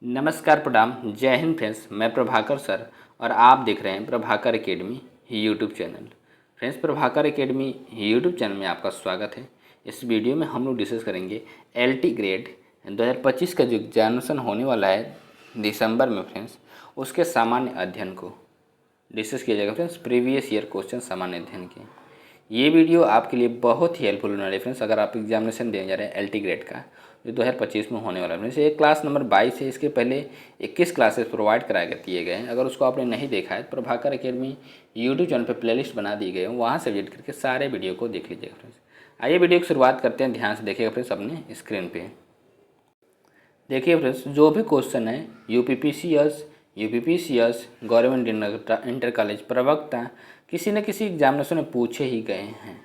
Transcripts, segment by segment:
नमस्कार प्रणाम जय हिंद फ्रेंड्स। मैं प्रभाकर सर और आप देख रहे हैं Prabhakar academy YouTube channel. Friends, Prabhakar academy YouTube channel में आपका स्वागत है। इस वीडियो में हम लोग डिस्कस करेंगे एलटी ग्रेड 2025 का जो एग्जामिनेशन होने वाला है दिसंबर में फ्रेंड्स, उसके सामान्य अध्ययन को डिस्कस किया जाएगा। फ्रेंड्स, प्रीवियस ईयर क्वेश्चन सामान्य अध्ययन के ये वीडियो आपके लिए बहुत ही हेल्पफुल होने वाली है फ्रेंड्स। अगर आप एग्जामिनेशन देने जा रहे हैं एलटी ग्रेड का जो 2025 में होने वाला है फ्रेंड्स, ये क्लास नंबर 22 है। इसके पहले 21 क्लासेस प्रोवाइड कराए दिए गए हैं। अगर उसको आपने नहीं देखा है तो प्रभाकर एकेडमी यूट्यूब चैनल पर प्लेलिस्ट बना दी गई है, वहाँ से विजिट करके सारे वीडियो को देख लीजिएगा फ्रेंड्स। आइए वीडियो की शुरुआत करते हैं, ध्यान से देखिएगा फ्रेंड्स अपने स्क्रीन पे। देखिए फ्रेंड्स, जो भी क्वेश्चन है यूपीपीसीएस गवर्नमेंट इंटर कॉलेज प्रवक्ता किसी न किसी एग्जामिनेशन में पूछे ही गए हैं।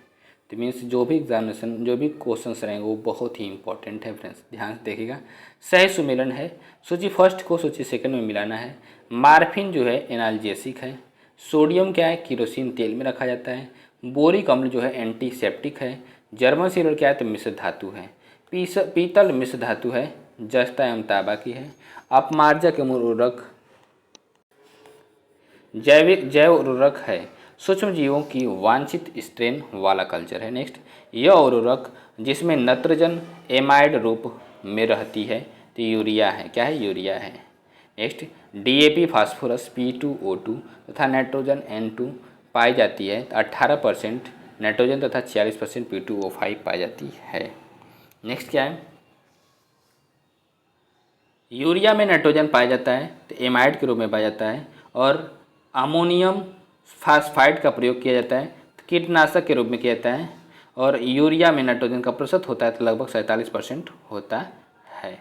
तो मीन्स जो भी एग्जामिनेशन जो भी क्वेश्चंस रहेंगे वो बहुत ही इंपॉर्टेंट है फ्रेंड्स, ध्यान से देखिएगा। सह सुमेलन है, सूची फर्स्ट को सूची सेकंड में मिलाना है। मार्फिन जो है एनाल्जेसिक है। सोडियम क्या है, केरोसिन तेल में रखा जाता है। बोरिक अम्ल जो है एंटीसेप्टिक है। जर्मन सिल्वर क्या है, तो मिश्र धातु है। पीतल मिश्र धातु है, जस्ता एवं तांबा की है। अपमार्जक एवं उर्वरक जैव उर्वरक है। सूक्ष्म जीवों की वांछित स्ट्रेन वाला कल्चर है। नेक्स्ट, यह उर्वरक जिसमें नत्रजन एमाइड रूप में रहती है तो यूरिया है। क्या है, यूरिया है। नेक्स्ट, डीएपी फास्फोरस P2O2 तथा नाइट्रोजन N2 पाई जाती है। 18% नाइट्रोजन तथा 46% P2O5 पाई जाती है। नेक्स्ट क्या है, यूरिया में नाइट्रोजन पाया जाता है तो एमाइड के रूप में पाया जाता है, और अमोनियम फास्फाइड का प्रयोग किया जाता है तो कीटनाशक के रूप में किया जाता है। और यूरिया में नाइट्रोजन का प्रतिशत होता है तो लगभग 47% होता है।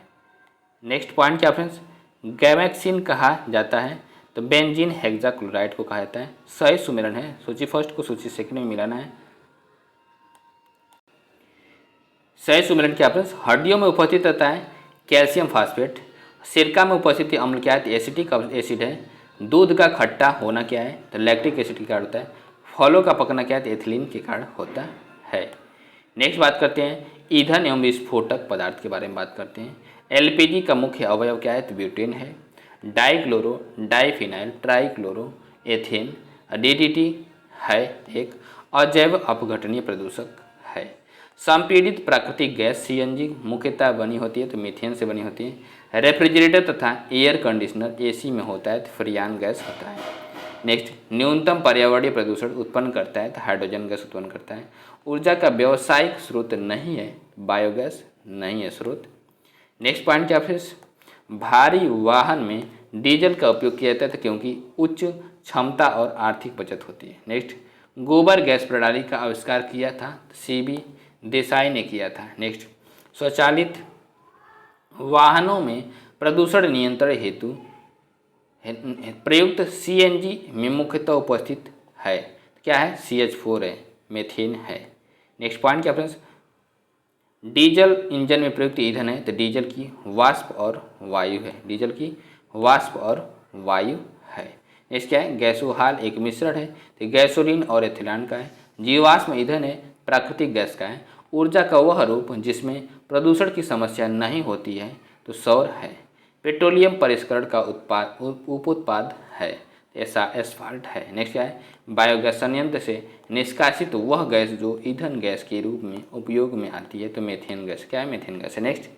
नेक्स्ट पॉइंट क्या फ्रेंड्स, गैमेक्सिन कहा जाता है तो बेंजीन हेक्साक्लोराइड को कहा जाता है। सही सुमेलन है, सूची फर्स्ट को सूची सेकंड में मिलाना है। सही सुमेलन क्या फ्रेंड्स, हड्डियों में उपस्थित रहता है कैल्शियम फास्फेट। सिरका में उपस्थित अम्ल क्या है, तो एसिटिक एसिड है। दूध का खट्टा होना क्या है, तो लैक्टिक एसिड के कारण होता है। फलों का पकना क्या है, तो एथिलीन के कारण होता है। नेक्स्ट बात करते हैं ईंधन एवं विस्फोटक पदार्थ के बारे में बात करते हैं। एलपीजी का मुख्य अवयव क्या है, तो ब्यूटेन है। Dichloro diphenyl trichloro ethane DDT है एक अजैव अपघटनीय प्रदूषक है। संपीड़ित प्राकृतिक गैस सीएनजी मुख्यतः बनी होती है तो मीथेन से बनी होती है। रेफ्रिजरेटर तथा एयर कंडीशनर एसी में होता है तो फ्रियान गैस होता है। नेक्स्ट, न्यूनतम पर्यावरणीय प्रदूषण उत्पन्न करता है तो हाइड्रोजन गैस उत्पन्न करता है। ऊर्जा का व्यावसायिक स्रोत नहीं है, बायोगैस नहीं है स्रोत। नेक्स्ट पॉइंट क्या फिर, भारी वाहन में डीजल का उपयोग किया जाता है तो क्योंकि उच्च क्षमता और आर्थिक बचत होती है। नेक्स्ट, गोबर गैस प्रणाली का आविष्कार किया था सीबी देसाई ने किया था। नेक्स्ट, स्वचालित वाहनों में प्रदूषण नियंत्रण हेतु प्रयुक्त सीएनजी में मुख्यतः उपस्थित है। क्या है, CH4 है, मेथेन है। नेक्स्ट पॉइंट क्या फ्रेंड्स, डीजल इंजन में प्रयुक्त ईंधन है तो डीजल की वाष्प और वायु है। डीजल की वाष्प और वायु है। नेक्स्ट क्या है, गैसोहाल एक मिश्रण है तो गैसोलीन और एथिलीन का है। जीवाश्म ईंधन है, प्राकृतिक गैस का है। ऊर्जा का वह रूप जिसमें प्रदूषण की समस्या नहीं होती है तो सौर है। पेट्रोलियम परिष्करण का उप उत्पाद है, ऐसा एस्फाल्ट है। नेक्स्ट क्या है, बायोगैस संयंत्र से निष्कासित वह गैस जो ईंधन गैस के रूप में उपयोग में आती है तो मेथेन गैस। क्या है, मेथेन गैस है। नेक्स्ट,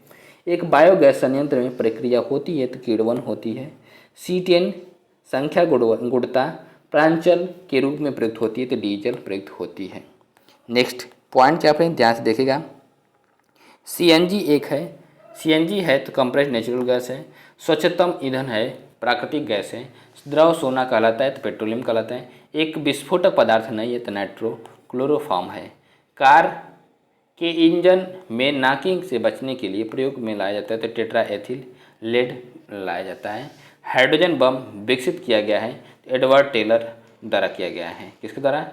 एक बायोगैस संयंत्र में प्रक्रिया होती है तो किण्वन होती है। C10 संख्या गुणता प्रांचल के रूप में प्रयुक्त होती है तो डीजल प्रयुक्त होती है। नेक्स्ट पॉइंट क्या फ्रेंड, ध्यान से देखिएगा। सीएनजी एक है, सीएनजी है तो कंप्रेस्ड नेचुरल गैस है। स्वच्छतम ईंधन है, प्राकृतिक गैस है। द्रव सोना कहलाता है तो पेट्रोलियम कहलाता है। एक विस्फोटक पदार्थ नहीं है तो नाइट्रो क्लोरोफॉर्म है। कार के इंजन में नॉकिंग से बचने के लिए प्रयोग में लाया जाता है तो टेट्रा एथिल लेड लाया जाता है। हाइड्रोजन बम विकसित किया गया है तो एडवर्ड टेलर द्वारा किया गया है। किसके द्वारा,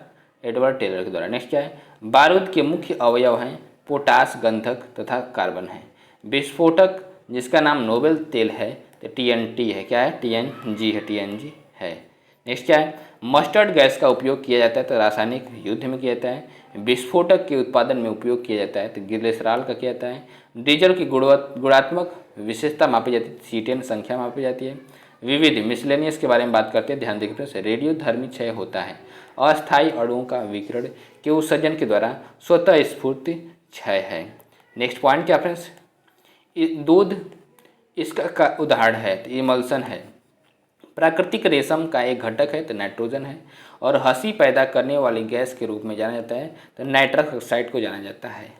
एडवर्ड टेलर के द्वारा। नेक्स्ट क्या है, बारूद के मुख्य अवयव हैं पोटास, गंधक तथा कार्बन है। विस्फोटक जिसका नाम नोबेल तेल है तो TNT है। क्या है, TNG है, TNG है। नेक्स्ट क्या है, मस्टर्ड गैस का उपयोग किया जाता है तो रासायनिक युद्ध में किया जाता है। विस्फोटक के उत्पादन में उपयोग किया जाता है तो ग्लिसरॉल का क्या जाता है। डीजल की गुणात्मक विशेषता मापी जाती है, C10 संख्या मापी जाती है। विविध मिसलेनियस के बारे में बात करते हैं, ध्यान देखिए फ्रेंड्स। रेडियोधर्मी क्षय होता है अस्थायी अणुओं का विकिरण के उत्सर्जन के द्वारा स्वतः स्फूर्त क्षय है। नेक्स्ट पॉइंट क्या फ्रेंड्स, दूध इसका का उदाहरण है तो इमल्सन है। प्राकृतिक रेशम का एक घटक है तो नाइट्रोजन है। और हंसी पैदा करने वाली गैस के रूप में जाना जाता है तो नाइट्रस ऑक्साइड को जाना जाता है।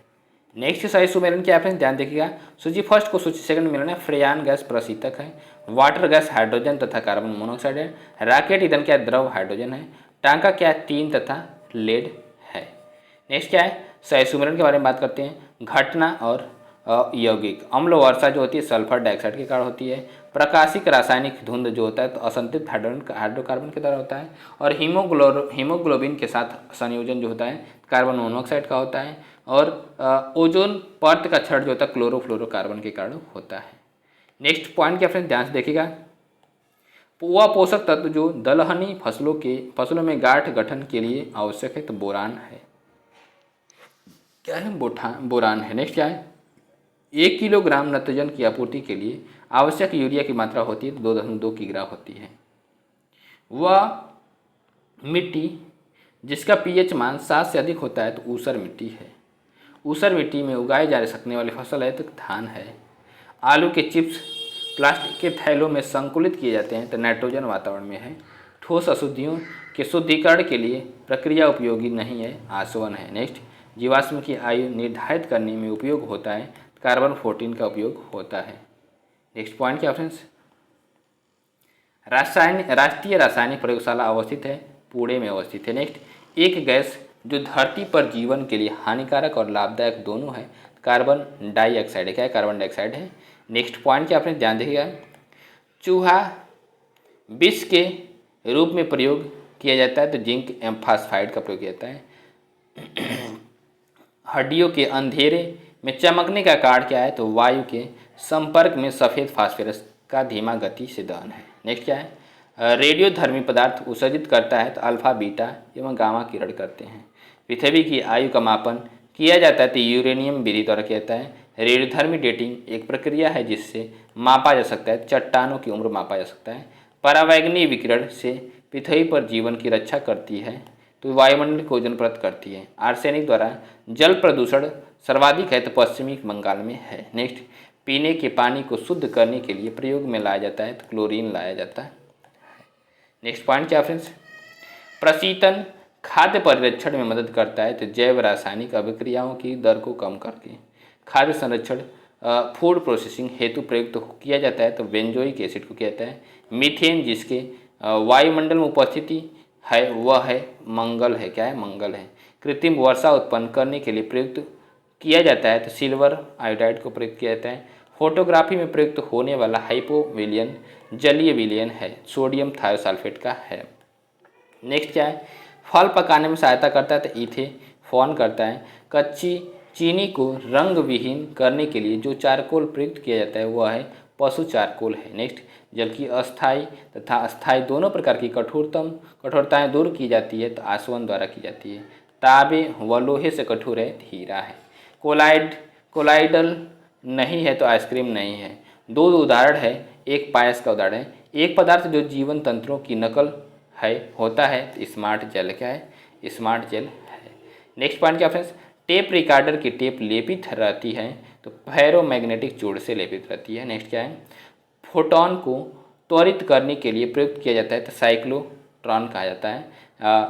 नेक्स्ट सही सुमेलन क्या है, ध्यान देखिएगा। सूची फर्स्ट को सूची सेकंड मिलना है। फ्रेयान गैस प्रशीतक है। वाटर गैस हाइड्रोजन तथा कार्बन मोनोऑक्साइड है। रॉकेट ईंधन क्या द्रव हाइड्रोजन है। टांका क्या तीन तथा लेड है। नेक्स्ट क्या है, सही सुमेलन के बारे में बात करते हैं। घटना और यौगिक अम्ल वर्षा जो होती है सल्फर डाइऑक्साइड के कारण होती है। प्रकाशिक रासायनिक धुंध जो होता है तो असंतृप्त हाइड्रोकार्बन के द्वारा होता है। और हीमोग्लोबिन के साथ संयोजन जो होता है कार्बन मोनोऑक्साइड का होता है। और ओजोन परत का क्षरण जो होता है क्लोरोफ्लोरोकार्बन के कारण होता है। नेक्स्ट पॉइंट क्या फ्रेंड्स, ध्यान से देखिएगा। वह पोषक तत्व जो दलहनी फसलों में गांठ गठन के लिए आवश्यक है तो बोरान है। क्या है, बोरान है। नेक्स्ट क्या है, 1 किलोग्राम नाइट्रोजन की आपूर्ति के लिए आवश्यक यूरिया की मात्रा होती है तो 2.2 किग्रा होती है। वह मिट्टी जिसका पीएच मान 7 से अधिक होता है तो ऊसर मिट्टी है। ऊसर मिट्टी में उगाए जा सकने वाली फसल है तो धान है। आलू के चिप्स प्लास्टिक के थैलों में संकुलित किए जाते हैं तो नाइट्रोजन वातावरण में है। ठोस अशुद्धियों के शुद्धिकरण के लिए प्रक्रिया उपयोगी नहीं है, आसवन है। नेक्स्ट, जीवाश्म की आयु निर्धारित करने में उपयोग होता है, कार्बन 14 का उपयोग होता है। नेक्स्ट पॉइंट क्या फ्रेंड्स, राष्ट्रीय रासायनिक प्रयोगशाला अवस्थित है, पुणे में अवस्थित है। नेक्स्ट, एक गैस जो धरती पर जीवन के लिए हानिकारक और लाभदायक दोनों है, कार्बन डाइऑक्साइड है। क्या है, कार्बन डाइऑक्साइड है। नेक्स्ट पॉइंट क्या फ्रेंड्स, ध्यान देखिएगा। चूहा विष के रूप में प्रयोग किया जाता है तो जिंक फास्फाइड का प्रयोग किया जाता है। हड्डियों के अंधेरे में चमकने का कारण क्या है तो वायु के संपर्क में सफ़ेद फास्फोरस का धीमा गति से दहन है। नेक्स्ट क्या है, रेडियोधर्मी पदार्थ उत्सर्जित करता है तो अल्फा बीटा एवं गामा किरण करते हैं। पृथ्वी की आयु का मापन किया जाता है तो यूरेनियम विधि द्वारा किया जाता है। रेडियोधर्मी डेटिंग एक प्रक्रिया है जिससे मापा जा सकता है, चट्टानों की उम्र मापा जा सकता है। परावैंगनी विकिरण से पृथ्वी पर जीवन की रक्षा करती है तो वायुमंडल को ओजोन परत करती है। आर्सेनिक द्वारा जल प्रदूषण सर्वाधिक है तो पश्चिमी बंगाल में है। नेक्स्ट, पीने के पानी को शुद्ध करने के लिए प्रयोग में लाया जाता है तो क्लोरीन लाया जाता है। नेक्स्ट पॉइंट क्या फ्रेंड्स, प्रशीतन खाद्य परिरक्षण में मदद करता है तो जैव रासायनिक अभिक्रियाओं की दर को कम करके खाद्य संरक्षण फूड प्रोसेसिंग हेतु प्रयुक्त किया जाता है तो बेंजोइक एसिड को किया जाता है। मीथेन जिसके वायुमंडल में उपस्थिति है वह है मंगल है। क्या है, मंगल है। कृत्रिम वर्षा उत्पन्न करने के लिए प्रयुक्त किया जाता है तो सिल्वर आयोडाइड को प्रयुक्त किया जाता है। फोटोग्राफी में प्रयुक्त होने वाला हाइपोविलियन जलीय विलयन है, सोडियम थायोसल्फेट का है। नेक्स्ट क्या है, फल पकाने में सहायता करता है तो इथेफॉन करता है। कच्ची चीनी को रंग विहीन करने के लिए जो चारकोल प्रयुक्त किया जाता है वह है पशु चारकोल है। नेक्स्ट, जल की अस्थायी तथा अस्थायी दोनों प्रकार की कठोरताएं दूर की जाती है तो आसवन द्वारा की जाती है। तांबे व लोहे से कठोर है तो हीरा है। कोलाइडल नहीं है तो आइसक्रीम नहीं है। दो उदाहरण है, एक पायस का उदाहरण है। एक पदार्थ जो जीवन तंत्रों की नकल है होता है तो स्मार्ट जेल। क्या है, स्मार्ट जेल है। नेक्स्ट पॉइंट क्या फ्रेंड्स, टेप रिकॉर्डर की टेप लेपित रहती है तो फेरोमैग्नेटिक चूड़ से लेपित रहती है। नेक्स्ट क्या है, फोटोन को त्वरित करने के लिए प्रयुक्त किया जाता है तो साइक्लोट्रॉन कहा जाता है।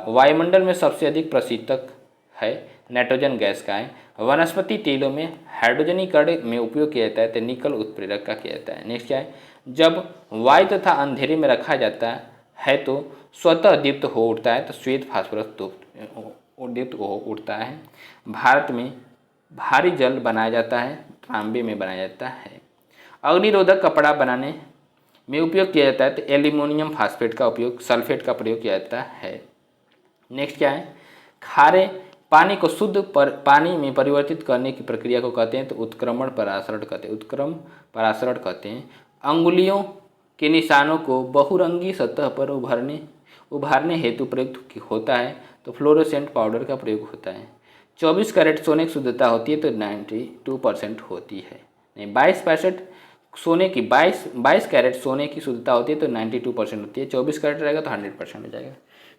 वायुमंडल में सबसे अधिक प्रशीतक है नाइट्रोजन गैस का है। वनस्पति तेलों में हाइड्रोजनीकरण में उपयोग किया जाता है तो निकल उत्प्रेरक का किया जाता है। नेक्स्ट क्या है, जब वायु तथा अंधेरे में रखा जाता है तो स्वतः दीप्त हो उठता है तो श्वेत फास्फोरस दीप्त हो उठता है। भारत में भारी जल बनाया जाता है, तांबे में बनाया जाता है। अग्निरोधक कपड़ा बनाने में उपयोग किया जाता है तो एल्यूमिनियम फास्फेट का उपयोग सल्फेट का प्रयोग किया जाता है। नेक्स्ट क्या है, खारे पानी को शुद्ध पानी में परिवर्तित करने की प्रक्रिया को कहते हैं तो उत्क्रमण परासरण कहते हैं। अंगुलियों के निशानों को बहुरंगी सतह पर उभारने हेतु प्रयुक्त होता है तो फ्लोरोसेंट पाउडर का प्रयोग होता है। 24 कैरेट सोने की शुद्धता होती है तो 92% होती है। नहीं, 22% सोने की 22 कैरेट सोने की शुद्धता होती है तो 92% होती है। 24 कैरेट रहेगा तो 100% हो जाएगा।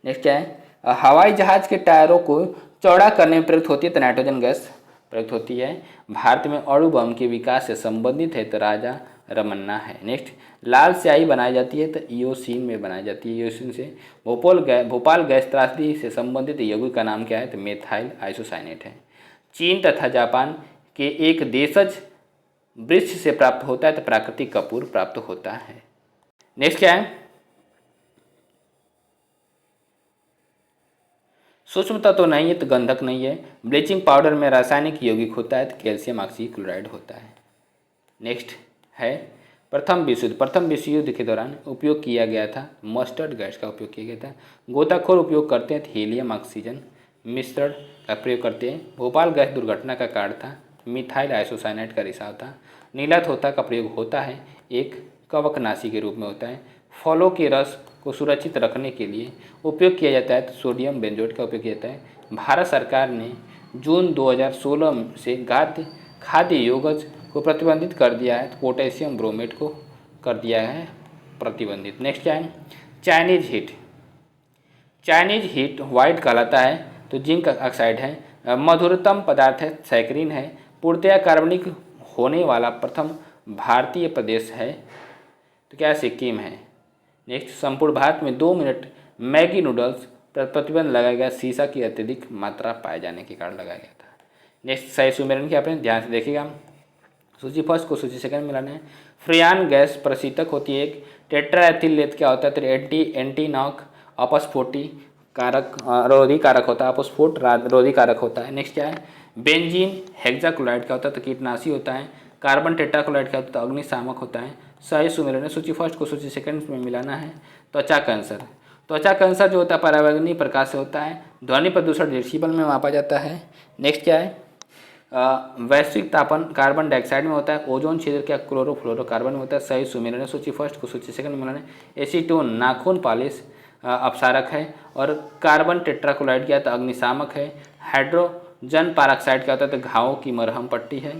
नेक्स्ट क्या है, हवाई जहाज के टायरों को चौड़ा करने में प्रयुक्त होती है तो नाइट्रोजन गैस प्रयुक्त होती है। भारत में अणु बम के विकास से संबंधित है तो राजा रमन्ना है। नेक्स्ट, लाल स्याही बनाई जाती है तो ईओसिन में बनाई जाती है। ईओसिन से भोपाल गैस त्रासदी से संबंधित यौगिक का नाम क्या है तो मेथाइल आइसोसाइनेट है। चीन तथा जापान के एक देशज वृक्ष से प्राप्त होता है तो प्राकृतिक कपूर प्राप्त होता है। नेक्स्ट क्या है, सूक्ष्म तत्व तो नहीं है तो गंधक नहीं है। ब्लीचिंग पाउडर में रासायनिक यौगिक होता है तो कैल्शियम ऑक्सीक्लोराइड होता है। नेक्स्ट है, प्रथम विश्व युद्ध के दौरान उपयोग किया गया था मस्टर्ड गैस का उपयोग किया गया था। गोताखोर उपयोग करते हैं तो हीलियम ऑक्सीजन मिश्रण का प्रयोग करते हैं। भोपाल गैस दुर्घटना का कारण था मिथाइल आइसोसाइनेट का रिसाव था। नीला तोता का प्रयोग होता है एक कवकनाशी के रूप में होता है। फलों के रस को सुरक्षित रखने के लिए उपयोग किया जाता है तो सोडियम बेंजोएट का उपयोग किया जाता है। भारत सरकार ने जून 2016 से खाद्य योगज को प्रतिबंधित कर दिया है तो पोटेशियम ब्रोमेट को कर दिया है प्रतिबंधित। नेक्स्ट क्या है, चाइनीज हीट वाइट कहलाता है तो जिंक ऑक्साइड है। मधुरतम पदार्थ है सैकरीन है। पूर्णतया कार्बनिक होने वाला प्रथम भारतीय प्रदेश है तो क्या सिक्किम है। नेक्स्ट, संपूर्ण भारत में 2 मिनट मैगी नूडल्स पर प्रतिबंध लगाया गया सीसा की अत्यधिक मात्रा पाए जाने के कारण लगाया गया था। नेक्स्ट, सही सुमेरन की आपने ध्यान से देखिएगा। सूची फर्स्ट को सूची सेकंड में मिलाना है। फ्रियान गैस प्रशीतक होती है। एक टेट्राएथिलेट क्या होता है तो एंटी नॉक अपस्फोटी कारक रोधी कारक होता है, अपस्फोट रोधी कारक होता है। नेक्स्ट क्या है, बेंजीन हेक्साक्लोराइड क्या होता है तो कीटनाशी होता है। कार्बन टेट्राक्लोराइड क्या होता है तो अग्निशामक होता है। सही सुमेरन है। सूची फर्स्ट को सूची सेकंड में मिलाना है। त्वचा कैंसर जो होता है पराबैंगनी प्रकाश से होता है। ध्वनि प्रदूषण डेसिबल में मापा जाता है। नेक्स्ट क्या है, वैश्विक तापन कार्बन डाइऑक्साइड में होता है। ओजोन छिद्र क्या क्लोरोफ्लोरोकार्बन में होता है। सही सुमेरन है। सूची फर्स्ट को सूची सेकंड में मिलाना है। एसीटोन नाखून पालिश अपसारक है और कार्बन टेट्राक्लोराइड क्या तो अग्निशामक है। हाइड्रोजन पैरोक्साइड क्या होता है तो घावों की मरहम पट्टी है।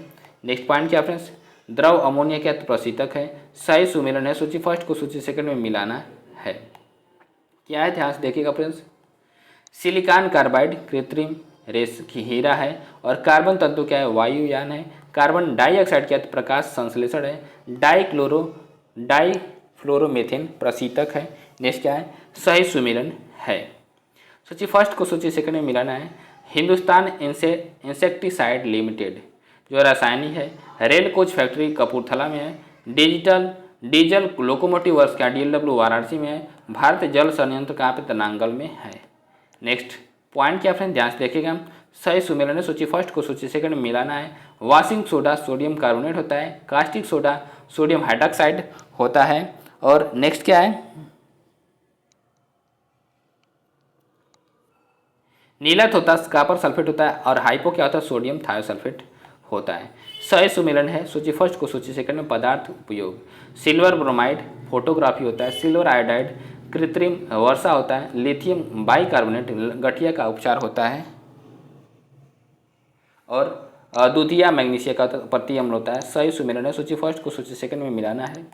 नेक्स्ट पॉइंट क्या फ्रेंड्स, द्रव अमोनिया क्या तो प्रशीतक है। सही सुमेलन है। सूची फर्स्ट को सूची सेकंड में मिलाना है। क्या है, ध्यान से देखिएगा फ्रेंड्स। सिलिकॉन कार्बाइड कृत्रिम रेस की हीरा है और कार्बन तंतु क्या है वायुयान है। कार्बन डाइऑक्साइड क्या है तो प्रकाश संश्लेषण है। डाइफ्लोरोमेथेन प्रशीतक है। नेक्स्ट क्या है, सही सुमेलन है। सूची फर्स्ट को सूची सेकंड में मिलाना है। हिंदुस्तान इंसेक्टिसाइड लिमिटेड जो रासायनिक है। रेल कोच फैक्ट्री कपूरथला में है। डीजल लोकोमोटिव वर्क्स का DLW वाराणसी में है। भारतीय जल संयंत्र कहाँ पे तो नांगल में है। नेक्स्ट पॉइंट क्या फ्रेंड ध्यान से देखिएगा। सही सुमेलन है। सूची फर्स्ट को सूची सेकंड में मिलाना है। वॉशिंग सोडा सोडियम कार्बोनेट होता है। कास्टिक सोडा सोडियम हाइड्रॉक्साइड होता है। और नेक्स्ट क्या है, नीला होता है कॉपर सल्फेट होता है और हाइपो क्या होता है सोडियम थायोसल्फेट होता है। सही सुमेलन है। सूची फर्स्ट को सूची सेकंड में पदार्थ उपयोग सिल्वर ब्रोमाइड फोटोग्राफी होता है। सिल्वर आयोडाइड कृत्रिम वर्षा होता है। लिथियम बाइकार्बोनेट गठिया का उपचार होता है और दूधिया मैग्नीशिया का प्रति अम्ल होता है। सही सुमेलन है। सूची फर्स्ट को सूची सेकंड में मिलाना है।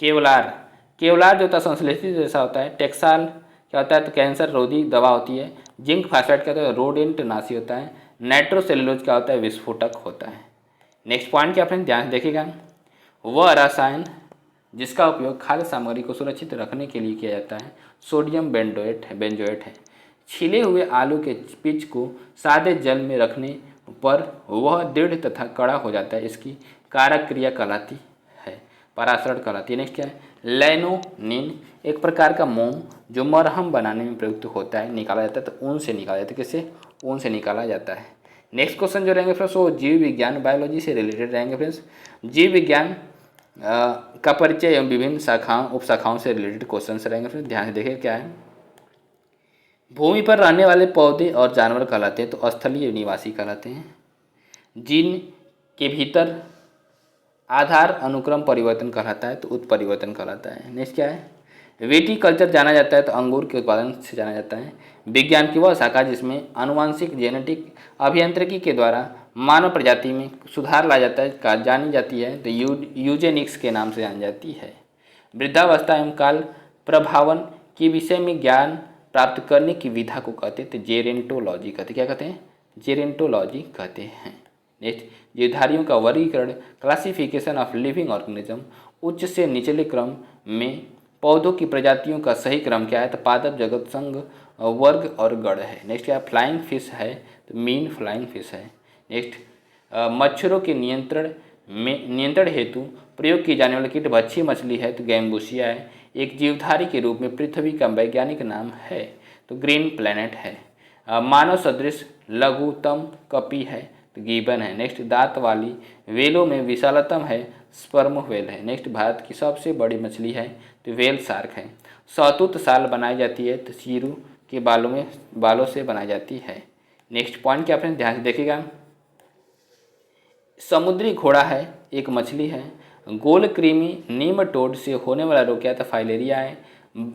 केवलार जो होता है संश्लेषित जैसा होता है। टेक्साल क्या होता है तो कैंसर रोधी दवा होती है। जिंक फास्फेट क्या होता है रोडेंट नाशी होता है। नाइट्रोसेलुलोज क्या होता है विस्फोटक होता है। नेक्स्ट पॉइंट क्या फ्रेंड ध्यान देखिएगा। वह रसायन जिसका उपयोग खाद्य सामग्री को सुरक्षित रखने के लिए किया जाता है सोडियम बेंजोएट है। छिले हुए आलू के पिच को सादे जल में रखने पर वह दृढ़ तथा कड़ा हो जाता है। इसकी कारक क्रिया कहलाती है परासरण कहलाती है। नेक्स्ट क्या है, लैनोनिन एक प्रकार का मोम जो मरहम बनाने में प्रयुक्त होता है निकाला जाता है तो ऊन से निकाला जाता है। किससे, ऊन से निकाला जाता है। नेक्स्ट क्वेश्चन जो रहेंगे फ्रेंड्स वो जीव विज्ञान बायोलॉजी से रिलेटेड रहेंगे फ्रेंड्स। जीव विज्ञान का परिचय एवं विभिन्न शाखाओं उपशाखाओं से रिलेटेड क्वेश्चन रहेंगे फ्रेंड्स। ध्यान से देखिए क्या है। भूमि पर रहने वाले पौधे और जानवर कहलाते हैं तो स्थलीय निवासी कहलाते हैं। जीन के भीतर आधार अनुक्रम परिवर्तन कहलाता है तो उत्परिवर्तन कहलाता है। नेक्स्ट क्या है, विटीकल्चर जाना जाता है तो अंगूर के उत्पादन से जाना जाता है। विज्ञान की वह शाखा जिसमें आनुवंशिक जेनेटिक अभियांत्रिकी के द्वारा मानव प्रजाति में सुधार लाया जाता है जानी जाती है तो यूजेनिक्स के नाम से जानी जाती है। वृद्धावस्था एवं काल प्रभावन के विषय में ज्ञान प्राप्त करने की विधा को कहते हैं तो जेरेंटोलॉजी कहते, क्या कहते हैं, जेरेंटोलॉजी कहते हैं। नेक्स्ट, जीवधारियों का वर्गीकरण क्लासिफिकेशन ऑफ लिविंग ऑर्गेनिज्म, उच्च से निचले क्रम में पौधों की प्रजातियों का सही क्रम क्या है तो पादप, जगत, संघ, वर्ग और गण है। नेक्स्ट क्या, फ्लाइंग फिश है तो मीन फ्लाइंग फिश है। नेक्स्ट, मच्छरों के नियंत्रण हेतु प्रयोग की जाने वाली कीटभक्षी मछली है तो गैम्बूसिया है। एक जीवधारी के रूप में पृथ्वी का वैज्ञानिक नाम है तो ग्रीन प्लैनेट है। मानव सदृश लघुतम कपी है तो गिबन है। नेक्स्ट, दांत वाली वेलों में विशालतम है स्पर्म व्हेल है। नेक्स्ट, भारत की सबसे बड़ी मछली है तो व्हेल शार्क है। शहतूत शाल बनाई जाती है तो सीरू के बालों से बनाई जाती है। नेक्स्ट पॉइंट क्या फ्रेंड्स ध्यान से देखिएगा, समुद्री घोड़ा है एक मछली है। गोल कृमि नीमटोड से होने वाला रोग क्या है तो फाइलेरिया है।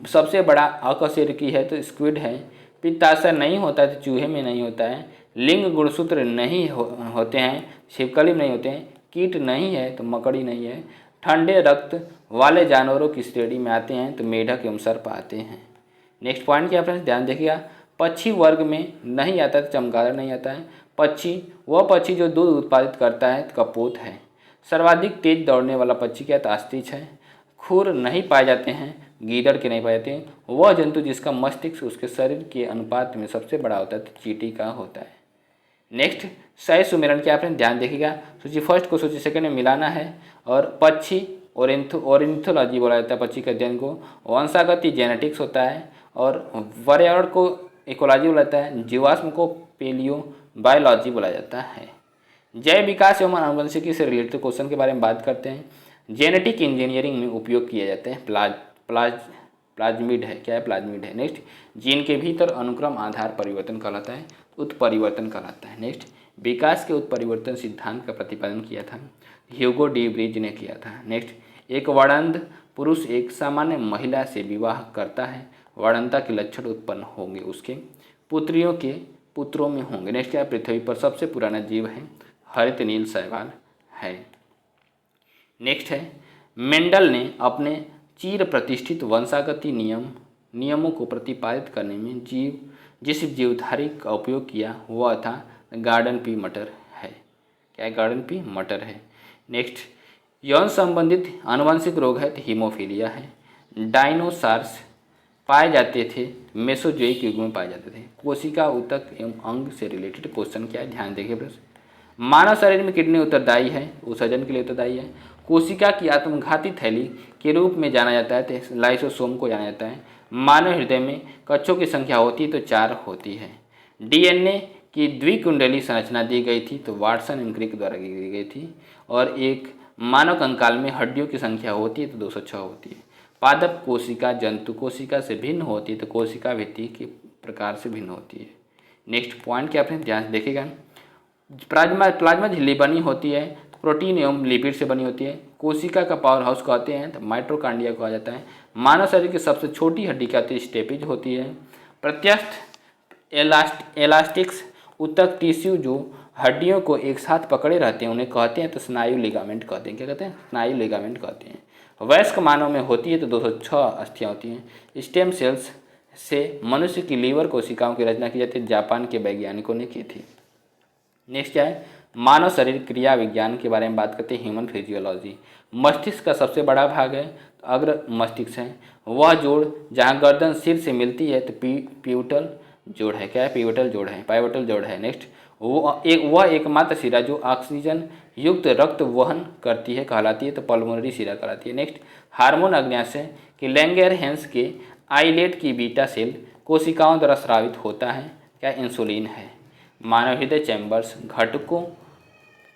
सबसे बड़ा अकशेरुकी है तो स्क्विड है। पित्ताशय नहीं होता है तो चूहे में नहीं होता है। लिंग गुणसूत्र नहीं होते हैं, छिपकली में नहीं होते हैं। कीट नहीं है तो मकड़ी नहीं है। ठंडे रक्त वाले जानवरों की श्रेणी में आते हैं तो मेढक एवं सर्प आते हैं। नेक्स्ट पॉइंट क्या फ्रेंड्स ध्यान देखिएगा, पक्षी वर्ग में नहीं आता तो चमगादड़ नहीं आता है। वह पक्षी जो दूध उत्पादित करता है तो कपोत है। सर्वाधिक तेज दौड़ने वाला पक्षी क्या है आस्तीच है। खुर नहीं पाए जाते हैं, गीदड़ के नहीं पाए जाते हैं। वह जंतु जिसका मस्तिष्क उसके शरीर के अनुपात में सबसे बड़ा होता है तो चींटी का होता है। नेक्स्ट, सह सुमेलन क्या आपने ध्यान देखिएगा, सूची फर्स्ट को सूची सेकंड में मिलाना है। और पक्षी ओरिन्थोलॉजी बोला जाता है, पक्षी के अध्ययन को। वंशागति जेनेटिक्स होता है। और पर्यावरण को इकोलॉजी बोला जाता है। जीवाश्म को पेलियो बायोलॉजी बोला जाता है। जैव विकास एवं आनुवंशिकी से रिलेटेड क्वेश्चन के बारे में बात करते हैं। जेनेटिक इंजीनियरिंग में उपयोग किए जाते हैं प्लाज्मिड है, क्या है प्लाज्मिड है। नेक्स्ट, जीन के भीतर अनुक्रम आधार परिवर्तन कहलाता है, उत्परिवर्तन कहलाता है। नेक्स्ट, विकास के उत्परिवर्तन सिद्धांत का प्रतिपादन किया था ह्यूगो डी ब्रिज ने किया था। नेक्स्ट, एक वर्णद पुरुष एक सामान्य महिला से विवाह करता है, वर्णनता के लक्षण उत्पन्न होंगे उसके पुत्रों में होंगे। नेक्स्ट क्या, पृथ्वी पर सबसे पुराना जीव है हरित नील शैवाल है। नेक्स्ट है, मेंडल ने अपने चिर प्रतिष्ठित वंशागति नियमों को प्रतिपादित करने में जिस जीवधारी का उपयोग किया वह था गार्डन पी मटर है। क्या है, गार्डन पी मटर है। नेक्स्ट, यौन संबंधित आनुवंशिक रोग है तो हीमोफीलिया है। डायनोसॉर्स पाए जाते थे मेसोजोइक युग में पाए जाते थे। कोशिका ऊतक एवं अंग से रिलेटेड क्वेश्चन क्या है ध्यान देखिए प्रश्न। मानव शरीर में किडनी उत्तरदायी है, उत्सर्जन के लिए उत्तरदायी है। कोशिका की आत्मघाती थैली के रूप में जाना जाता है तो लाइसोसोम को जाना जाता है। मानव हृदय में कक्षों की संख्या होती है तो 4 होती है। डीएनए की द्विकुंडली संरचना दी गई थी तो वाटसन एंड क्रिक द्वारा दी गई थी। और एक मानव कंकाल में हड्डियों की संख्या होती है तो 206 होती है। पादप कोशिका जंतु कोशिका से भिन्न होती है तो कोशिका भित्ति के प्रकार से भिन्न होती है। नेक्स्ट पॉइंट क्या अपने ध्यान से देखेगा, प्लाज्मा झिल्ली बनी होती है तो प्रोटीन एवं लिपिड से बनी होती है। कोशिका का पावर हाउस कहते हैं तो माइटोकांड्रिया कहा जाता है। मानव शरीर की सबसे छोटी हड्डी कहते हैं स्टेपिज होती है। प्रत्यस्थ एलास्टिक्स ऊतक टिश्यू जो हड्डियों को एक साथ पकड़े रहते हैं उन्हें कहते हैं तो स्नायु लिगामेंट कहते हैं। क्या कहते हैं, स्नायु लिगामेंट कहते हैं। वयस्क मानव में होती है तो 206 अस्थियाँ होती हैं। स्टेम सेल्स से मनुष्य की लीवर कोशिकाओं की रचना की जाती है, जापान के वैज्ञानिकों ने की थी। नेक्स्ट क्या है, मानव शरीर क्रिया विज्ञान के बारे में बात करते हैं, ह्यूमन फिजियोलॉजी। मस्तिष्क का सबसे बड़ा भाग है तो अग्र मस्तिष्क है। वह जोड़ जहाँ गर्दन सिर से मिलती है तो पिवटल जोड़ है। क्या है, पिवटल जोड़ है। नेक्स्ट, वह एकमात्र शिरा जो ऑक्सीजन युक्त रक्त वहन करती है कहलाती है तो पल्मोनरी शिरा कहलाती है। नेक्स्ट, हार्मोन अग्न्याशय के लैंगरहैंस के आइलेट की बीटा सेल कोशिकाओं द्वारा स्रावित होता है। क्या, इंसुलिन है। मानव हृदय चैम्बर्स घटकों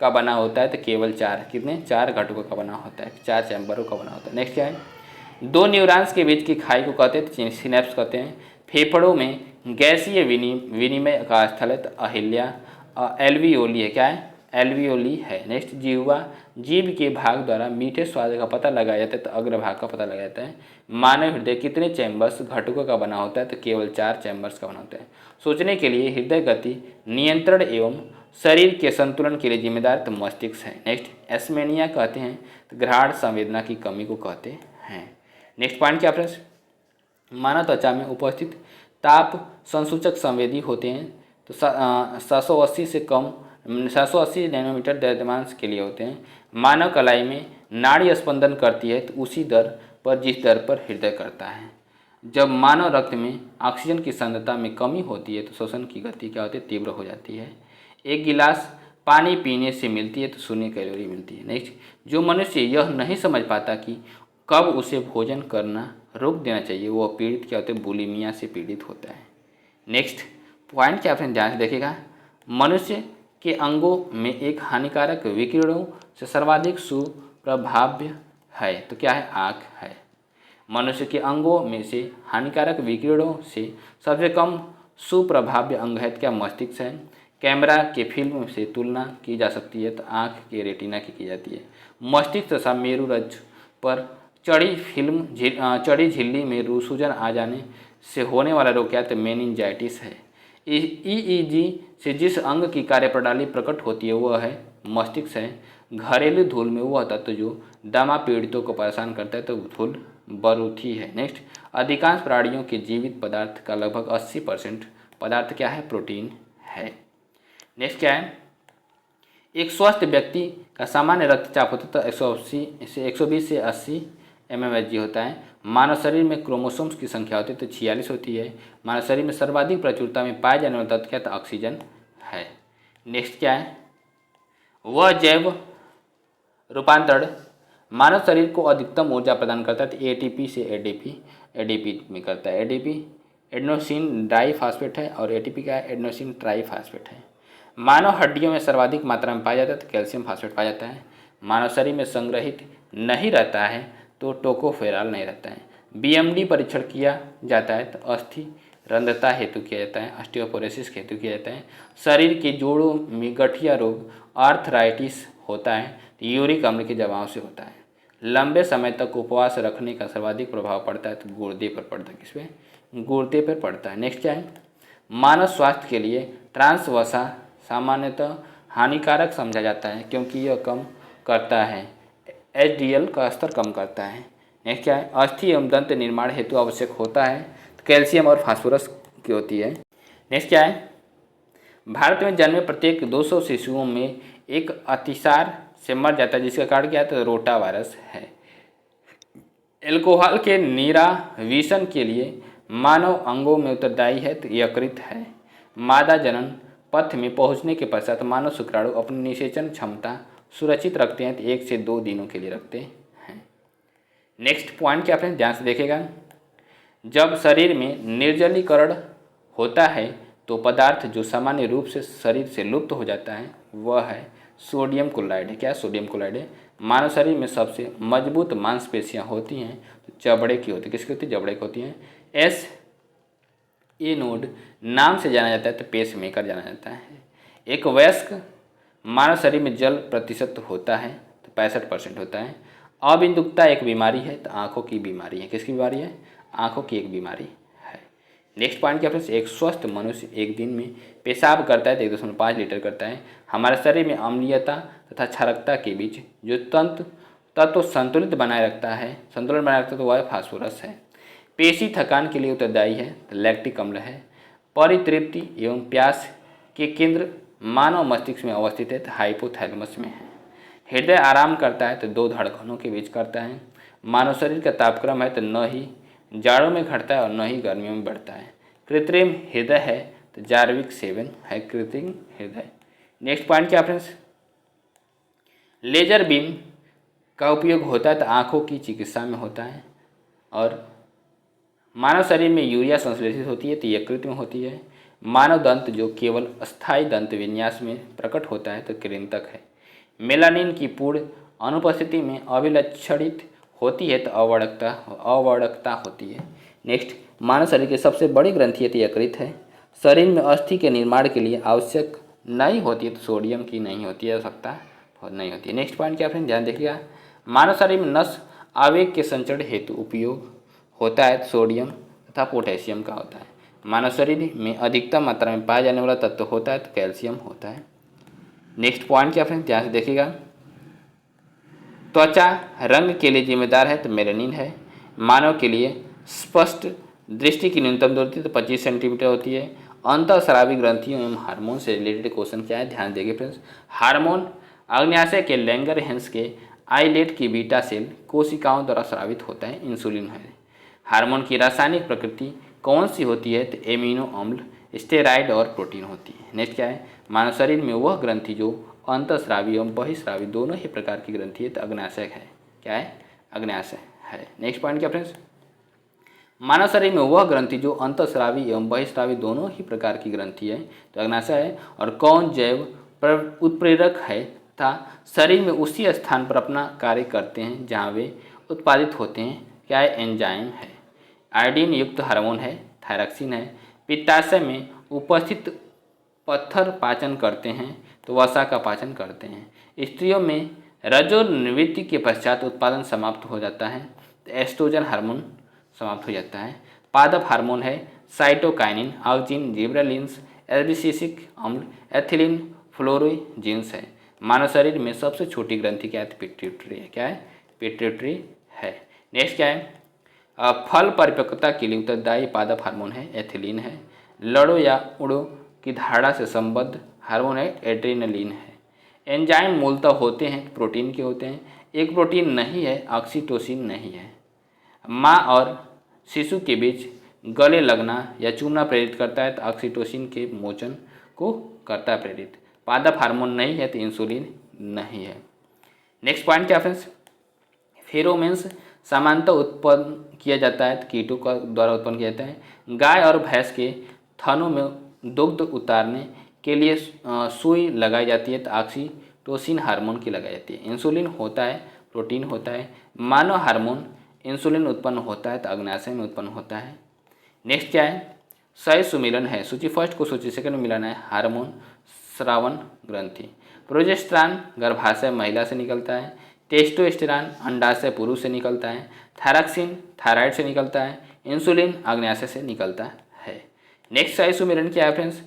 का बना होता है तो केवल 4 घटकों का बना होता है, 4 चैम्बरों का बना होता है। नेक्स्ट क्या है, 2 न्यूरॉन्स के बीच की खाई को कहते हैं सिनेप्स कहते हैं। फेफड़ों में गैसीय विनिमय का स्थल है तो अहिल्या एल्वियोली है। क्या है, एल्वियोली है। नेक्स्ट जिह्वा, जीभ के भाग द्वारा मीठे स्वाद का पता लगाया जाता है तो अग्रभाग का पता लगाया जाता है। मानव हृदय कितने चैम्बर्स घटकों का बना होता है तो केवल 4 चैम्बर्स का बना होता है। सोचने के लिए, हृदय गति नियंत्रण एवं शरीर के संतुलन के लिए जिम्मेदार तो मस्तिष्क है। नेक्स्ट एस्मेनिया कहते हैं तो घ्राण संवेदना की कमी को कहते हैं। नेक्स्ट पॉइंट क्या फ्रेंड्स, मानव त्वचा में उपस्थित ताप संसूचक संवेदी होते हैं तो 780 से कम 780 नैनोमीटर द्रव्यमान के लिए होते हैं। मानव कलाई में नाड़ी स्पंदन करती है तो उसी दर पर जिस दर पर हृदय करता है। जब मानव रक्त में ऑक्सीजन की सांद्रता में कमी होती है तो श्वसन की गति क्या होती है, तीव्र हो जाती है। एक गिलास पानी पीने से मिलती है तो 0 कैलोरी मिलती है। नेक्स्ट, जो मनुष्य यह नहीं समझ पाता कि कब उसे भोजन करना रोक देना चाहिए वह पीड़ित क्या होते हैं, बुलिमिया से पीड़ित होता है। नेक्स्ट पॉइंट क्या फ्रेंड ध्यान से देखिएगा, मनुष्य के अंगों में एक हानिकारक विकिरणों से सर्वाधिक सुप्रभाव्य है तो क्या है, आँख है। मनुष्य के अंगों में से हानिकारक विकिरणों से सबसे कम सुप्रभाव्य अंग है तो क्या, मस्तिष्क है। कैमरा के फिल्म से तुलना की जा सकती है तो आँख के रेटिना की जाती है। मस्तिष्क तथा मेरुरज्जु पर चढ़ी झिल्ली में सूजन आ जाने से होने वाला रोग क्या है तो मेनिंजाइटिस है। ईईजी से जिस अंग की कार्यप्रणाली प्रकट होती है वह है मस्तिष्क है। घरेलू धूल में वह तत्व जो दमा पीड़ितों को परेशान करता है तो धूल बरूथी है। नेक्स्ट, अधिकांश प्राणियों के जीवित पदार्थ का लगभग 80% पदार्थ क्या है, प्रोटीन है। नेक्स्ट क्या है, एक स्वस्थ व्यक्ति का सामान्य रक्तचाप होता है तो 120 से 80 mmHg होता है। मानव शरीर में क्रोमोसोम्स की संख्या होती है तो 46 होती है। मानव शरीर में सर्वाधिक प्रचुरता में पाए जाने वाला तत्व क्या है तो ऑक्सीजन है। नेक्स्ट क्या है, वह जैव रूपांतरण मानव शरीर को अधिकतम ऊर्जा प्रदान करता है तो एटीपी से एडीपी में करता है। एडीपी एडेनोसिन डाइफॉस्फेट है और एटीपी क्या है, एडेनोसिन ट्राइफॉस्फेट है। मानव हड्डियों में सर्वाधिक मात्रा में पाया जाता है तो कैल्शियम फास्फेट पाया जाता है। मानव शरीर में संग्रहित नहीं रहता है तो टोकोफेरॉल नहीं रहता है। बीएमडी परीक्षण किया जाता है तो अस्थि रंध्रता हेतु किया जाता है, ऑस्टियोपोरोसिस हेतु किया जाता है। शरीर के जोड़ों में गठिया रोग आर्थराइटिस होता है तो यूरिक अम्ल के जमाव से होता है। लंबे समय तक उपवास रखने का सर्वाधिक प्रभाव पड़ता है तो गुर्दे पर पड़ता है, किस पे, गुर्दे पर पड़ता है। नेक्स्ट क्या है, मानव स्वास्थ्य के लिए ट्रांस वसा सामान्यतः हानिकारक समझा जाता है क्योंकि यह कम करता है, एचडीएल का स्तर कम करता है। नेक्स्ट क्या है, अस्थि एवं दंत निर्माण हेतु आवश्यक होता है तो कैल्शियम और फास्फोरस की होती है। नेक्स्ट क्या है, भारत में जन्मे प्रत्येक 200 शिशुओं में एक अतिसार से मर जाता है जिसका कारण क्या है तो रोटा वायरस है। एल्कोहल के निरावीशन के लिए मानव अंगों में उत्तरदायी है तो यकृत है। मादा जनन पथ में पहुंचने के पश्चात मानव शुक्राणु अपनी निषेचन क्षमता सुरक्षित रखते हैं तो 1 से 2 दिनों के लिए रखते हैं। नेक्स्ट पॉइंट क्या फ्रेंड्स ध्यान से देखेगा, जब शरीर में निर्जलीकरण होता है तो पदार्थ जो सामान्य रूप से शरीर से लुप्त हो जाता है वह है सोडियम क्लोराइड है। क्या है, सोडियम क्लोराइड है। मानव शरीर में सबसे मजबूत मांसपेशियां होती हैं तो चमड़े की होती है, किसकी होती है, जबड़े की होती हैं। एस ए नोड नाम से जाना जाता है तो पेस मेकर जाना जाता है। एक वयस्क मानव शरीर में जल प्रतिशत होता है तो 65% होता है। अबिंदुकता एक बीमारी है तो आँखों की बीमारी है, किसकी बीमारी है, आँखों की एक बीमारी है। नेक्स्ट पॉइंट क्या फ्रेंड्स, एक स्वस्थ मनुष्य एक दिन में पेशाब करता है तो 1.5 लीटर करता है। हमारे शरीर में अम्लीयता तथा क्षारकता के बीच जो तत्व संतुलन बनाए रखता है तो वह फास्फोरस है। पेशी थकान के लिए उत्तरदायी है तो लैक्टिक अम्ल है। परितृप्ति एवं प्यास के केंद्र मानव मस्तिष्क में अवस्थित है तो हाइपोथैलेमस में है। हृदय आराम करता है तो 2 धड़कनों के बीच करता है। मानव शरीर का तापक्रम है तो न ही जाड़ों में घटता है और न ही गर्मियों में बढ़ता है। कृत्रिम हृदय है तो जार्विक 7 है कृत्रिम हृदय। नेक्स्ट पॉइंट क्या फ्रेंड्स, लेजर बीम का उपयोग होता है तो आँखों की चिकित्सा में होता है। और मानव शरीर में यूरिया संश्लेषित होती है तो यकृत में होती है। मानव दंत जो केवल अस्थायी दंत विन्यास में प्रकट होता है तो कृंतक है। मेलानिन की पूर्ण अनुपस्थिति में अभिलक्षणित होती है तो अवर्णकता होती है। नेक्स्ट, मानव शरीर की सबसे बड़ी ग्रंथि है तो यकृत है। शरीर में अस्थि के निर्माण के लिए आवश्यक नहीं होती है तो सोडियम की नहीं होती है, आवश्यकता नहीं होती है। नेक्स्ट पॉइंट क्या फ्रेंड ध्यान देखिएगा, मानव शरीर में नस आवेग के संचरण हेतु उपयोग होता है तो सोडियम तथा पोटेशियम का होता है। मानव शरीर में अधिकतम मात्रा में पाया जाने वाला तत्व होता है तो कैल्शियम होता है। नेक्स्ट पॉइंट क्या फ्रेंड ध्यान से देखिएगा, त्वचा रंग के लिए जिम्मेदार है तो मेलानिन है। मानव के लिए स्पष्ट दृष्टि की न्यूनतम दूरी तो 25 सेंटीमीटर होती है। अंतःस्रावी ग्रंथियों एवं हार्मोन से रिलेटेड क्वेश्चन क्या है ध्यान देंगे फ्रेंड्स। हार्मोन अग्न्याशय के लैंगरहैंस के आइलेट की बीटा सेल कोशिकाओं द्वारा स्रावित होता है, इंसुलिन है। हार्मोन की रासायनिक प्रकृति कौन सी होती है तो एमिनो अम्ल, स्टेरॉइड और प्रोटीन होती है। नेक्स्ट क्या है, मानव शरीर में वह ग्रंथि जो अंतःस्रावी एवं बहिस्रावी दोनों ही प्रकार की ग्रंथि है तो अग्न्याशय है। क्या है, अग्न्याशय है। नेक्स्ट पॉइंट क्या फ्रेंड्स, मानव शरीर में वह ग्रंथि जो अंतःस्रावी एवं बहिस्रावी दोनों ही प्रकार की ग्रंथि है तो अग्न्याशय है। और कौन जैव उत्प्रेरक है तथा शरीर में उसी स्थान पर अपना कार्य करते हैं जहाँ वे उत्पादित होते हैं, क्या है, एंजाइम है। आयोडीन युक्त हार्मोन है, थायरॉक्सिन है। पित्ताशय में उपस्थित पत्थर पाचन करते हैं तो वसा का पाचन करते हैं। स्त्रियों में रजोनिवृत्ति के पश्चात उत्पादन समाप्त हो जाता है तो एस्ट्रोजन हार्मोन समाप्त हो जाता है। पादप हार्मोन है साइटोकाइनिन, ऑक्जिन, जिब्रेलिन्स, एब्सिसिक अम्ल, एथिलीन, फ्लोरोजिन्स है। मानव शरीर में सबसे छोटी ग्रंथि क्या है, पिट्यूटरी है। क्या है, पिट्यूटरी है। नेक्स्ट क्या है, फल परिपक्वता के लिए उत्तरदायी पादप हार्मोन है, एथिलीन है। लड़ो या उड़ो की धारणा से संबद्ध हार्मोन है, एड्रेनलिन है। एंजाइम मूलतः होते हैं प्रोटीन के होते हैं, एक प्रोटीन नहीं है, ऑक्सीटोसिन नहीं है। माँ और शिशु के बीच गले लगना या चूमना प्रेरित करता है तो ऑक्सीटोसिन के मोचन को करता है प्रेरित। पादप हार्मोन नहीं है तो इंसुलिन नहीं है। नेक्स्ट पॉइंट क्या फ्रेंड्स, फेरोमेन्स सामान्यतः उत्पन्न किया जाता है तो कीटों का द्वारा उत्पन्न किया जाता है। गाय और भैंस के थनों में दुग्ध उतारने के लिए सुई लगाई जाती है तो ऑक्सीटोसिन हार्मोन की लगाई जाती है। इंसुलिन होता है, प्रोटीन होता है। मानव हार्मोन इंसुलिन उत्पन्न होता है तो अग्न्याशय में उत्पन्न होता है। नेक्स्ट क्या है, सही सुमिलन है, सूची फर्स्ट को सूची सेकंड में मिलाना है। हार्मोन स्रावन ग्रंथि, प्रोजेस्टेरॉन गर्भाशय महिला से निकलता है। टेस्टोस्टेरॉन अंडाशय पुरुष से निकलता है। थायरॉक्सिन थायराइड से निकलता है। इंसुलिन अग्न्याशय से निकलता है। नेक्स्ट सही सुमिलन क्या है फ्रेंड्स,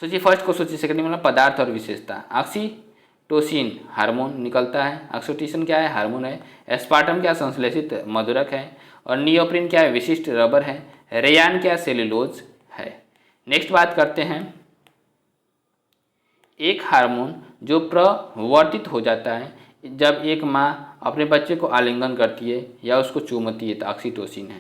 सूची फर्स्ट को सूची सेकंड में मिलाना, पदार्थ और विशेषता। ऑक्सीटोसिन हार्मोन निकलता है। ऑक्सीटोसिन क्या है, हार्मोन है। एस्पार्टम क्या, संश्लेषित मधुरक है। और नियोप्रिन क्या है, विशिष्ट रबर है। रेयान क्या, सेल्यूलोज है। नेक्स्ट बात करते हैं, एक हार्मोन जो प्रवर्तित हो जाता है जब एक माँ अपने बच्चे को आलिंगन करती है या उसको चूमती है तो ऑक्सीटोसिन है।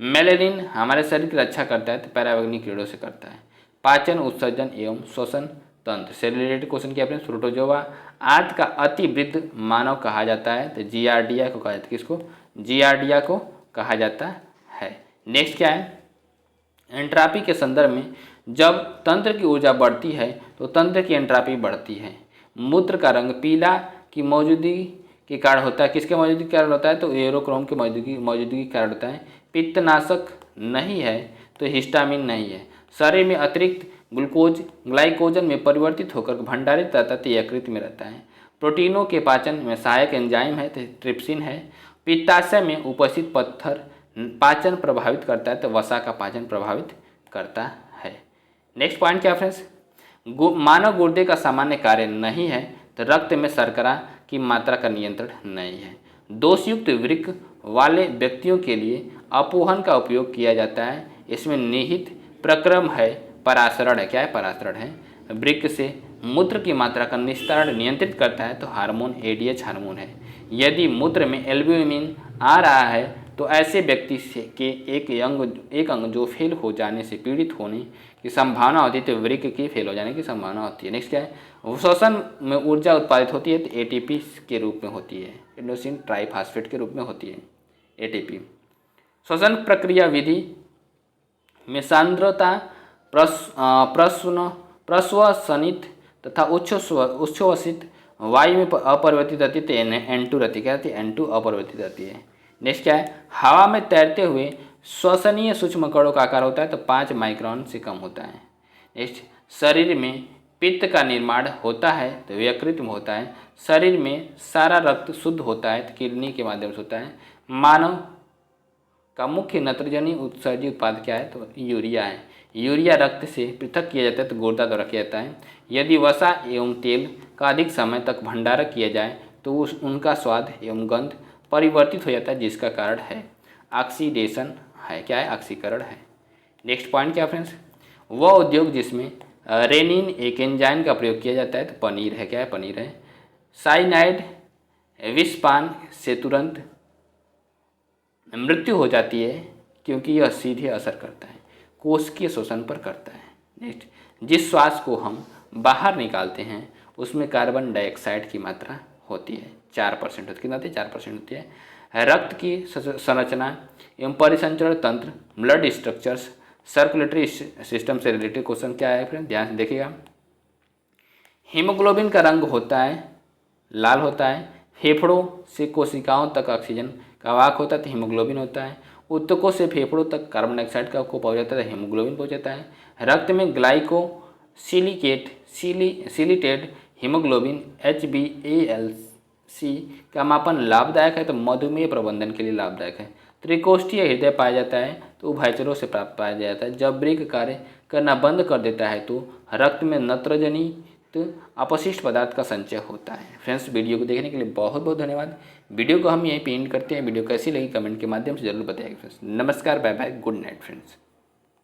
मेलेनिन हमारे शरीर की रक्षा करता है तो पराबैंगनी कीड़ों से करता है। पाचन, उत्सर्जन एवं श्वसन तंत्र से रिलेटेड क्वेश्चन क्या है, प्रोटोजोआ आंत का अति वृद्ध मानव कहा जाता है तो जियार्डिया को कहा जाता है। किसको, जियार्डिया को कहा जाता है। नेक्स्ट क्या है, एंट्रापी के संदर्भ में जब तंत्र की ऊर्जा बढ़ती है तो तंत्र की एंट्रापी बढ़ती है। मूत्र का रंग पीला की मौजूदगी के कारण होता है, किसके मौजूदगी के कारण होता है तो यूरोक्रोम के मौजूदगी के कारण होता है। पित्तनाशक नहीं है तो हिस्टामिन नहीं है। शरीर में अतिरिक्त ग्लूकोज ग्लाइकोजन में परिवर्तित होकर भंडारित रहता है तो यकृत में रहता है। प्रोटीनों के पाचन में सहायक एंजाइम है तो ट्रिप्सिन है। पित्ताशय में उपस्थित पत्थर पाचन प्रभावित करता है तो वसा का पाचन प्रभावित करता है। नेक्स्ट पॉइंट क्या फ्रेंड्स, मानव गुर्दे का सामान्य कार्य नहीं है तो रक्त में शर्करा की मात्रा का नियंत्रण नहीं है। दोषयुक्त वृक्क वाले व्यक्तियों के लिए अपोहन का उपयोग किया जाता है। इसमें निहित प्रक्रम है, परासरण है। क्या है, परासरण है। वृक्क से मूत्र की मात्रा का निस्तारण नियंत्रित करता है तो हार्मोन एडीएच हार्मोन है। यदि मूत्र में एल्ब्यूमिन आ रहा है तो ऐसे व्यक्ति से के एक अंग जो फेल हो जाने से पीड़ित होने की संभावना होती है तो वृक्क की फेल हो जाने की संभावना होती है। नेक्स्ट क्या है, श्वसन में ऊर्जा उत्पादित होती है तो एटीपी के रूप में होती है, एडेनोसिन ट्राइफॉस्फेट के रूप में होती है एटीपी। श्वसन प्रक्रिया विधि में सांद्रता प्रश्वसनित तथा उच्छ्वसित वायु में अपरिवर्तित रहती है तो N2 रहती है। क्या रहती है, N2 अपरिवर्तित रहती है। नेक्स्ट क्या है, हवा में तैरते हुए श्वसनीय सूक्ष्म कणों का आकार होता है तो 5 माइक्रोन से कम होता है। नेक्स्ट, शरीर में पित्त का निर्माण होता है तो यकृत में होता है। शरीर में सारा रक्त शुद्ध होता है तो किडनी के माध्यम से होता है। मानव का मुख्य नत्रजनी उत्सर्जी उत्पाद क्या है तो यूरिया है। यूरिया रक्त से पृथक किया जाता है तो गुर्दा द्वारा किया जाता है। यदि वसा एवं तेल का अधिक समय तक भंडारण किया जाए तो उनका स्वाद एवं गंध परिवर्तित हो जाता है, जिसका कारण है ऑक्सीडेशन है। क्या है? ऑक्सीकरण है। नेक्स्ट पॉइंट क्या फ्रेंड्स, वह उद्योग जिसमें रेनिन एक एंजाइम का प्रयोग किया जाता है तो पनीर है। क्या है? पनीर है। साइनाइड विषपान से तुरंत मृत्यु हो जाती है क्योंकि यह सीधे असर करता है कोशिकीय शोषण पर करता है। नेक्स्ट, जिस श्वास को हम बाहर निकालते हैं उसमें कार्बन डाइऑक्साइड की मात्रा होती है 4% होती है। कितना होती है? 4% होती है। रक्त की संरचना एवं परिसंचरण तंत्र, ब्लड स्ट्रक्चर्स, सर्कुलेटरी सिस्टम से रिलेटेड क्वेश्चन क्या है फ्रेंड, ध्यान से देखिएगा। हीमोग्लोबिन का रंग होता है लाल होता है। फेफड़ों से कोशिकाओं तक ऑक्सीजन का वाहक होता है तो हीमोग्लोबिन होता है। ऊतकों से फेफड़ों तक कार्बन डाइऑक्साइड का को पहुँच जाता है तो हीमोग्लोबिन पहुँच जाता है। रक्त में ग्लाइको सिलिटेड हीमोग्लोबिन HbAl_C का मापन लाभदायक है तो मधुमेह प्रबंधन के लिए लाभदायक है। त्रिकोष्ठीय हृदय पाया जाता है तो उभयचरों से प्राप्त पाया जाता है। जब ब्रेक कार्य करना बंद कर देता है तो रक्त में नत्रजनित अपशिष्ट पदार्थ का संचय होता है। फ्रेंड्स, वीडियो को देखने के लिए बहुत बहुत धन्यवाद। वीडियो को हम यहीं पे एंड करते हैं। वीडियो कैसी लगी कमेंट के माध्यम से जरूर बताइएगा फ्रेंड्स। नमस्कार, bye bye, good night friends.